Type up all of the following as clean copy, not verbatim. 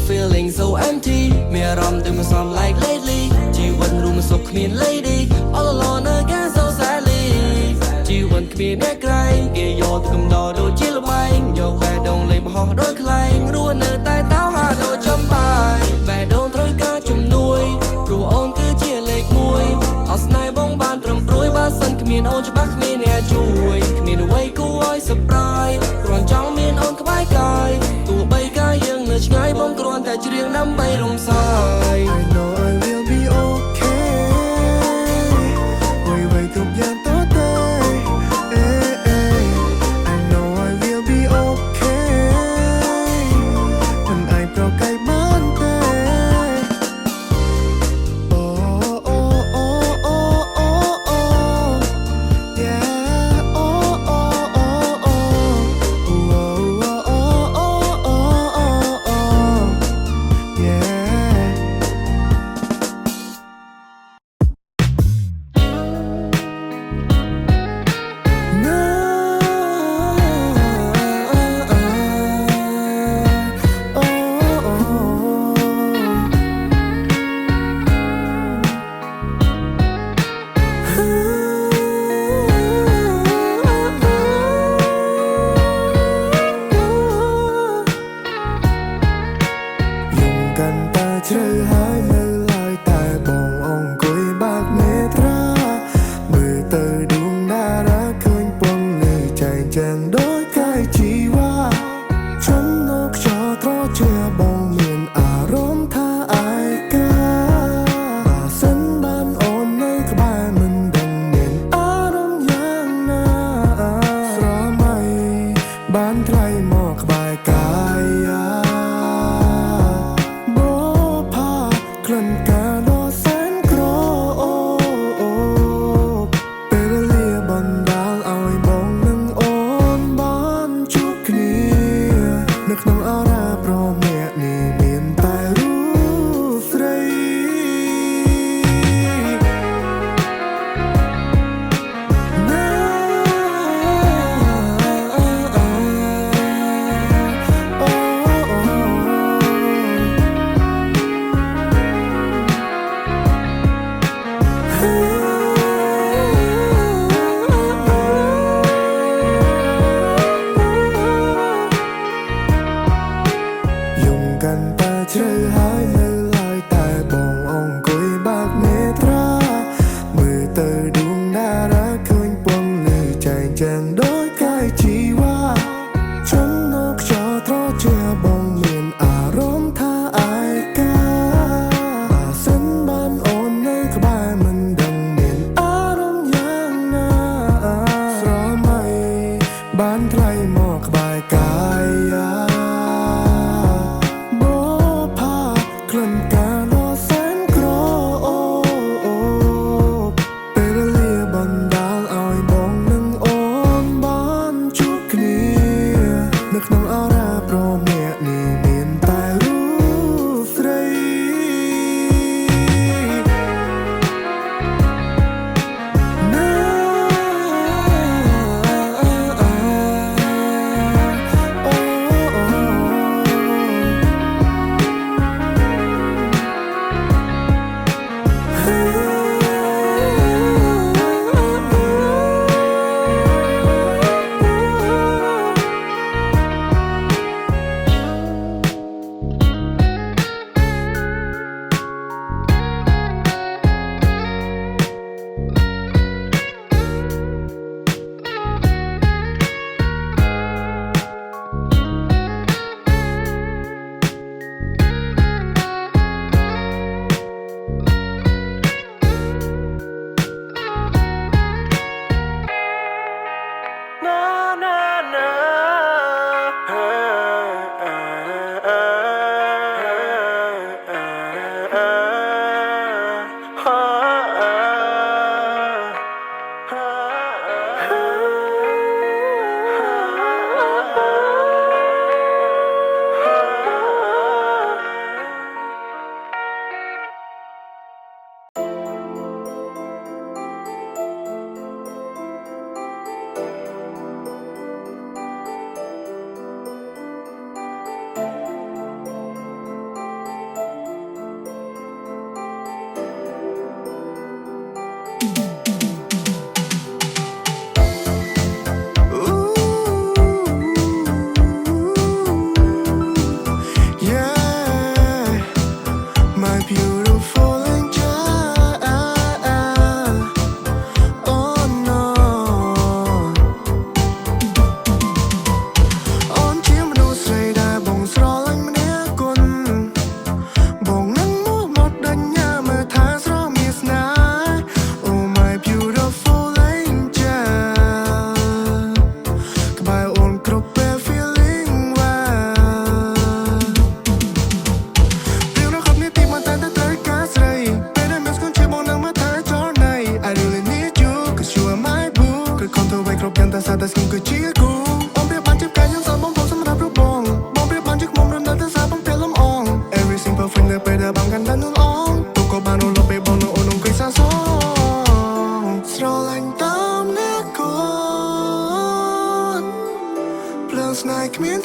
Feeling so empty មានអារម្មណ៍ដូចមិនសម like lately ជីវិតរួមមិនសុខគ្មាន lady all alone again so sadly ជីវិតគ្មានអ្នកក្រែងគេយកទៅកំដរដូចជាលបែងយកបែដងលេងបោះដូចខ្លែងរស់នៅតែតោហាដូចចំបាយបែដងត្រូវការជំនួយព្រោះអូនគឺជាលេខ1អត់ស្នេហ៍បងបានត្រឹមព្រួយបើសិនគ្មានអូនច្បាស់គ្មានអ្នកជួយគ្មានអ្វីគួរឲ្យ surprise គ្រាន់ចង់មានអូនក្បែរកាយទោះបីកាយយើងនៅឆ្ងាយបងគ្រាន់តែច្រៀងដើម្បីរំសាយ I know I will be okay វ័យគ្រប់យ៉ាងតតែ I know I will be okay មិនអាចប្រកែកបានទេ Oh oh oh oh oh oh yeah oh oh oh oh oh oh oh oh yeah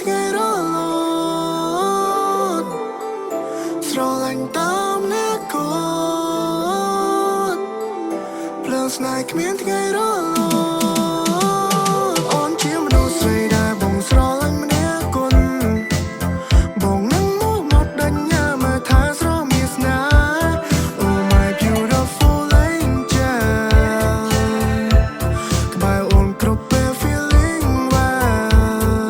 ថ្ងៃរលត់ស្រឡាញ់តាមអ្នកកត់ភ្លើងស្នេហ៍គ្មានថ្ងៃរលត់អូនជាមនុស្សស្រីដែលបងស្រឡាញ់ម្នាក់គុណបងនឹងមកមកដញ្ញើមើលថាស្រមានស្នេហ៍ Oh my beautiful angel ក្បែរអូនគ្រប់ពេល feeling well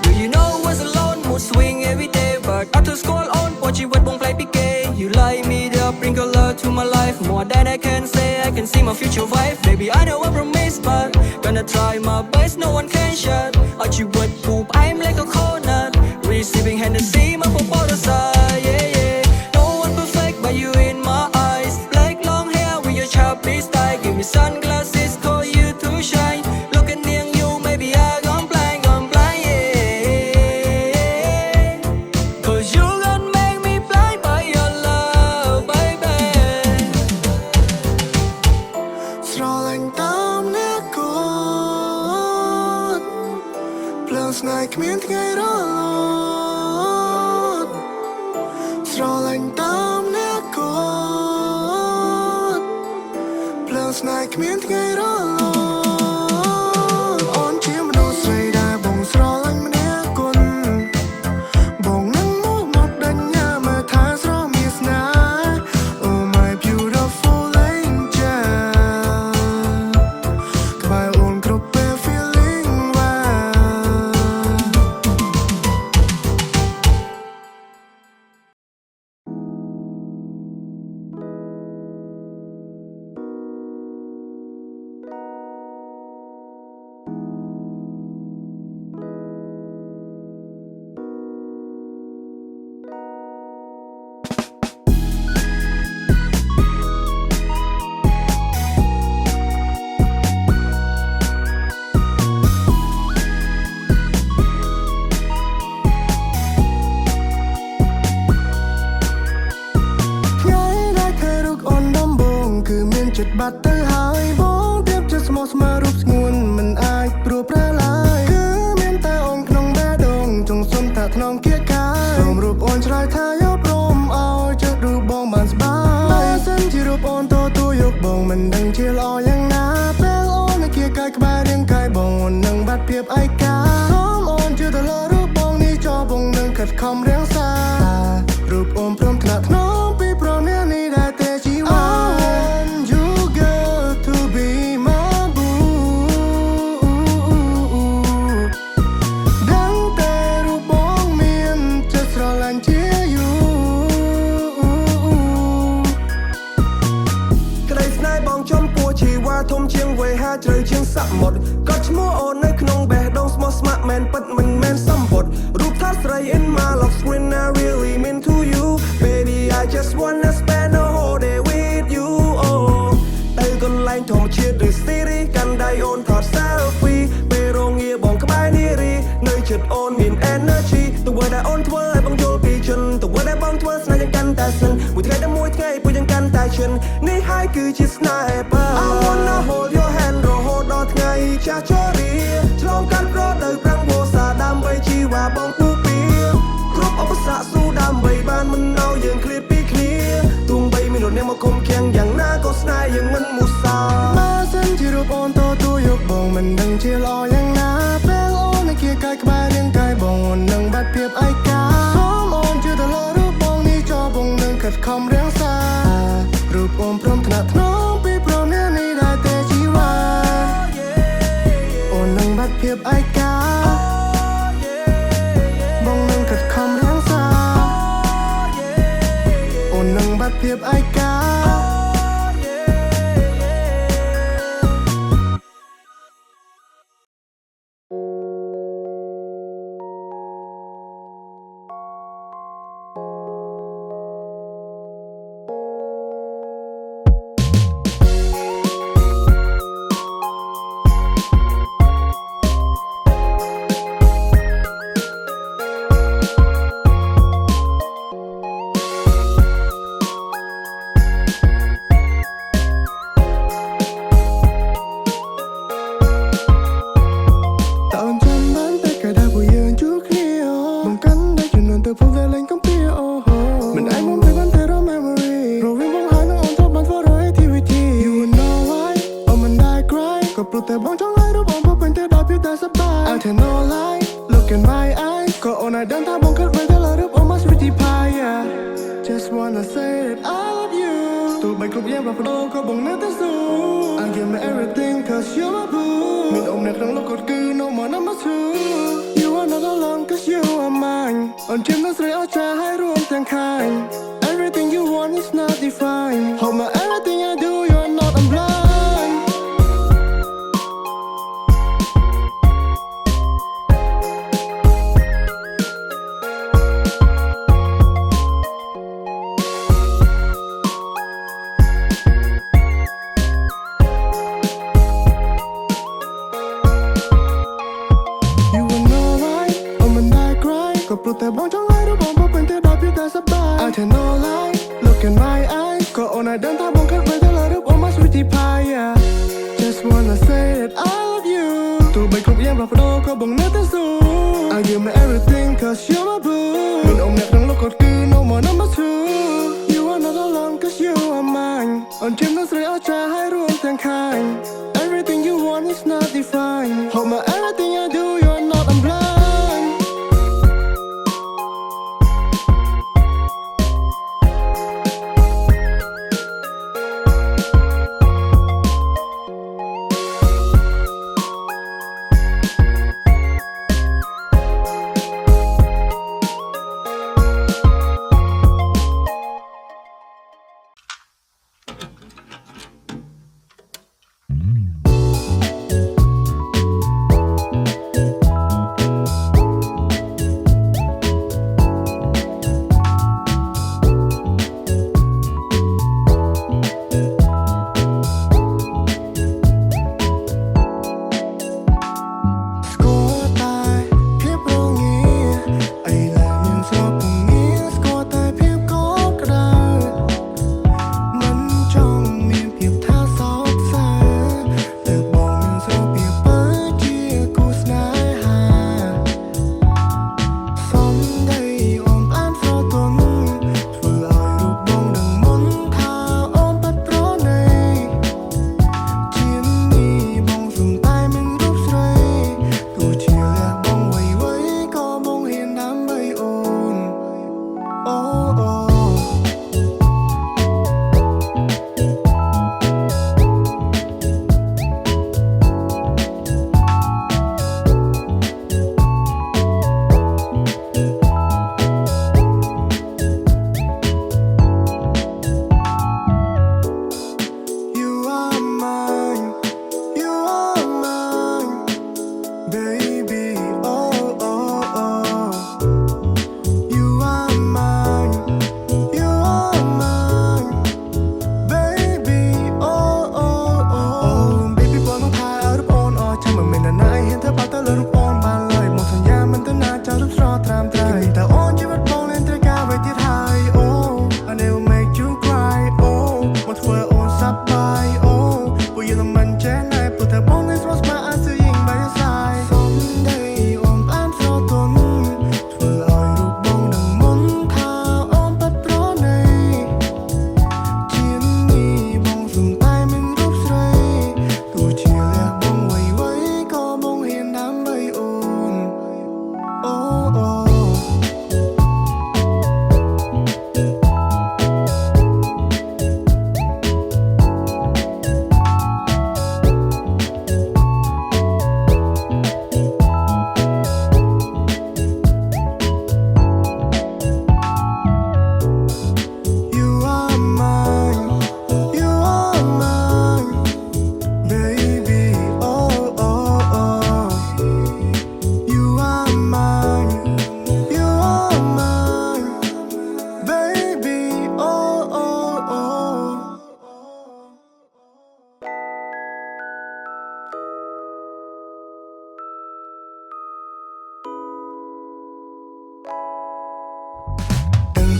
Do you know what's alone mood swing every day but after school on ពណ៌ជីវិតបងប្លែកពីគេ You light me up bring color to my life more than I can say I can see my future wife baby I know I promise but gonna try my best no one can shut អត់ជីវិតពូផ្អែម like a coconut receiving Hennessy មកពពករសា yeah yeah no one perfect but you in my eyes black long hair with your chubby style give me sunglasses call you to shine looking at you maybe I gone blind yeah cause you gonna make me blind by your love baby ស្រឡាញ់តាមអ្នកកត់ភ្លើងស្នេហ៍គ្មានថ្ងៃរលត់ស្រឡាញ់តាមអ្នកកត់ភ្លើងស្នេហ៍គ្មានថ្ងៃរលត់អូនជាមនុស្សស្រីដែលបងស្រឡាញ់ម្នាក់គុណបងនឹងមកមកដញ្ញើមើលថាស្រមានស្នេហ៍ Oh my beautiful angel ក្បែរអូនគ្រប់ពេល feelingចិត្តបាត់ទៅហើយបងទៀបចិត្តស្មោះស្ម័គ្ររូបស្ងួនមិនអាចព្រួលប្រែឡើយគឺមានតែអូនក្នុងបេះដូងចង់សុំថាថ្នមគៀកកាយសូមរូបអូនឆ្លើយថាយកព្រមឲ្យចិត្តរូបបងបានស្បាយបើសិនជារូបអូនទទួលយកបងមិនដឹងជាល្អយ៉ាងណាពេលអូននៅគៀកកាយក្បែររាងកាយបងអូននឹងបាត់ភាពឯកាសូមអូនជឿទៅលើរូបបងនេះចោលបងនឹងខិតខំរាំងសារូបអូនព្រមថ្នាក់ថ្នមពីព្រមអ្នកនេះដែលតែជីវ៉ាធំជាងវេហាជ្រៅជាងសមុទ្រក៏ឈ្មោះអូននៅក្នុងបេះដូងស្មោះស្ម័គ្រមែនពិតមិនមែនសម្ពុតរូបថាស្រី in my love screen I really mean to you baby I just wanna spend a whole day with you oh ទៅកន្លែងធម្មជាតិឬ city កាន់ដៃអូនថត selfie ពេលរងាបងក្បែរនារីនៅចិត្តអូនមាន energy ទង្វើដែលអូនធ្វើឲ្យបងយល់ពីជនទង្វើដែលបងធ្វើស្នេហ៍យ៉ាងកាន់តែស្និនមួយថ្ងៃដល់មួយថ្ងៃពួកយើងកាន់តែឈិននេះហើយគឺជាស្នេហ៍បើ I wanna hold your hand រហូតដល់ថ្ងៃចាស់ជរាឆ្លងកាត់ប្រដៅប្រាំងវស្សាដើម្បីជីវ៉ាបងពូពៀគ្រប់ឧបសគ្គស៊ូដើម្បីបានមិនឲ្យយើងឃ្លាតពីគ្នាទោះបីមានរអ្នកមកគុំឃាំងយ៉ាងណាក៏ស្នេហ៍យើងមិនមុសាបើសិនជារូបអូនទទួលយកបងមិនដឹងជាល្អយ៉ាងណាពេលអូននៅគៀកកាយក្បែររាងកាយបងអូននឹងបាត់ភាពឯកាសូមអូនជឿទៅលើរូបបងនេះចោលបងនឹងខិតខំរាំងសារូបអូនព្រមថ្នាក់ថ្នមពីព្រមអ្នកនេះដែលតែជីវ៉ាអូននឹងបាត់ភាពឯកាបងនឹងខិតខំរាំងសាអូននឹងបាត់ភាពឯកា no lie look in my eyes ก็โอนาเดินทางบงคัดไว้แต่ละรูป oh my sweetie pie yeah. Just wanna say that I love you ตัวใบกรุบแย้มปรับโดก็บ่งเนื้อแต่สูง I give me everything cause you're my boo มีอมในครั้งโลกกดคือ no more number two You are not alone cause you are mine อ่อนเทียมนั้นใส่เอาใจให้รวมแต่งคาย Everything you want is not defined Hold my everything I do you're not I'm blind You will know why เอามันได้ใกล้ก็โปรดแต่บอกจังไรรู้บอกว่าเป็นแต่ได้เพียงแต่สบาย I tell no lie look in my eyes ก็โอนาเดินทางบงคัดไว้แต่ละรูป oh my sweetie pie yeah. Just wanna say that I love you ตัวใบกรุบแย้มปรับโดก็บ่งเนื้อแต่สูง I give me everything cause you're my boo มีอมในครั้งโลกกดคือ no more number two You are not alone cause you are mine อ่อนเทียมนั้นใส่เอาใจให้รวมแต่งคาย Everything you want is not defined Hold my everything I do you're not I'm blind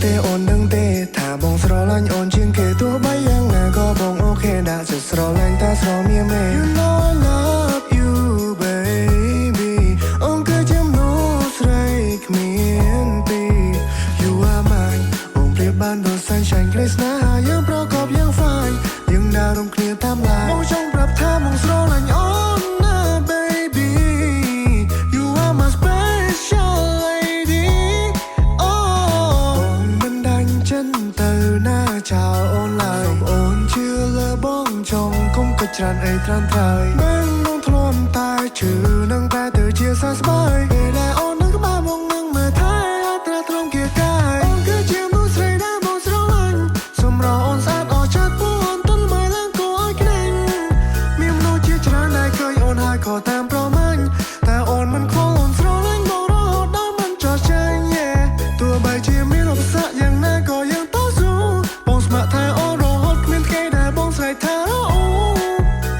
thế ổn đừng thế thả bóng sro lanh ổn trên kề tua bay yang nè có bóng ok đã giật sro lanh ta sro mía mê You know I love you baby ông cứ chém nụ srei kmien pi You are mine ông pliep ban đồ sunshine grace na ha yang pro cop yang fine yang đào rong clear tam lại bóng trong rap tha bóng sro lanh ổn na baby You ច្រើនអីត្រានត្រៃមិននឹងធ្លាប់តែជឿនឹងតែទៅជាសះស្បើយពេលដែលអូននឹងក្បែរបងនឹងមើលថែអត់ត្រាត្រង់គៀកាយអូនគឺជាមនុស្សស្រីដែលបងស្រឡាញ់សម្រស់អូនស្អាតអស្ចារ្យពួកអូនទន់មើលឡើងគួរឲ្យខ្លាញ់មានមនុស្សជាច្រើនដែលឃើញអូនហើយក៏តាមប្រមាញ់តែអូនមិនខ្វល់អូនស្រឡាញ់មករហូតដល់មិនចោះចាញ់ ទោះបីជាមានឧបសគ្គយ៉ាងណាក៏ยังតស៊ូបងស្ម័គ្រថាអូនរហូតគ្មានថ្ងៃដែលបងស្រែកថាអូ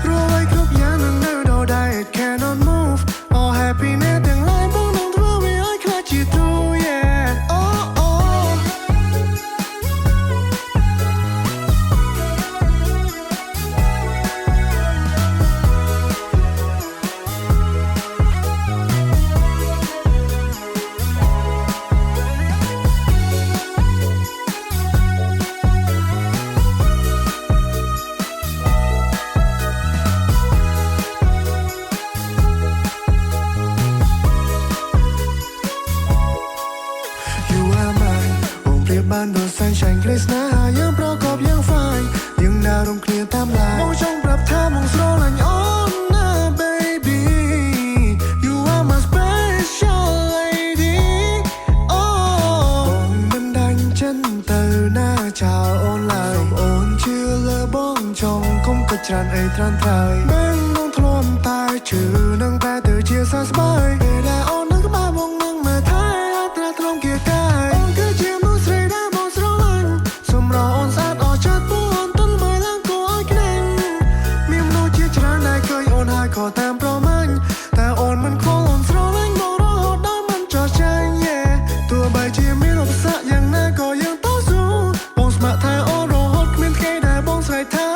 ព្រោះឲ្យគ្រប់យ៉ាងនឹងនៅដល់ដែរ it cannot move all happiness ទាំងឡាយបងនឹងធ្វើវាឲ្យខ្លាចជា true yeah oh oh You are mine បងប្រៀបបានដូច sunshine គ្រីស្នាយើងប្រកបយ៉ាង fine យើងដើររំគ្នាតាមឡានបងចង់ប្រាប់ថាបងស្រឡាញ់អូនណា baby You are my special lady oh បងមិនដាច់ចិត្តទៅណាចោលអូនឡើយអូនជឿលើបងចង់កុំគិតច្រើនអីត្រានត្រៃមិននឹងធ្លាប់តែជឿនឹងតែទៅជាសះស្បើយពេលដែលអូននឹងក្បែរបងនឹងមើលថែអត់ត្រាត្រង់គៀកាយអូនគឺជាមនុស្សស្រីដែលបងស្រឡាញ់សម្រស់អូនស្អាតអស្ចារ្យពួកអូនទន់មើលឡើងគួរឲ្យខ្លាញ់មានមនុស្សជាច្រើនដែលឃើញអូនហើយក៏តាមប្រមាញ់តែអូនមិនខ្វល់អូនស្រឡាញ់មករហូតដល់មិនចោះចាញ់ yeah ទោះបីជាមានឧបសគ្គយ៉ាងណាក៏ยังតស៊ូបងស្ម័គ្រថាអូនរហូតគ្មានថ្ងៃដែលបងស្រែកថា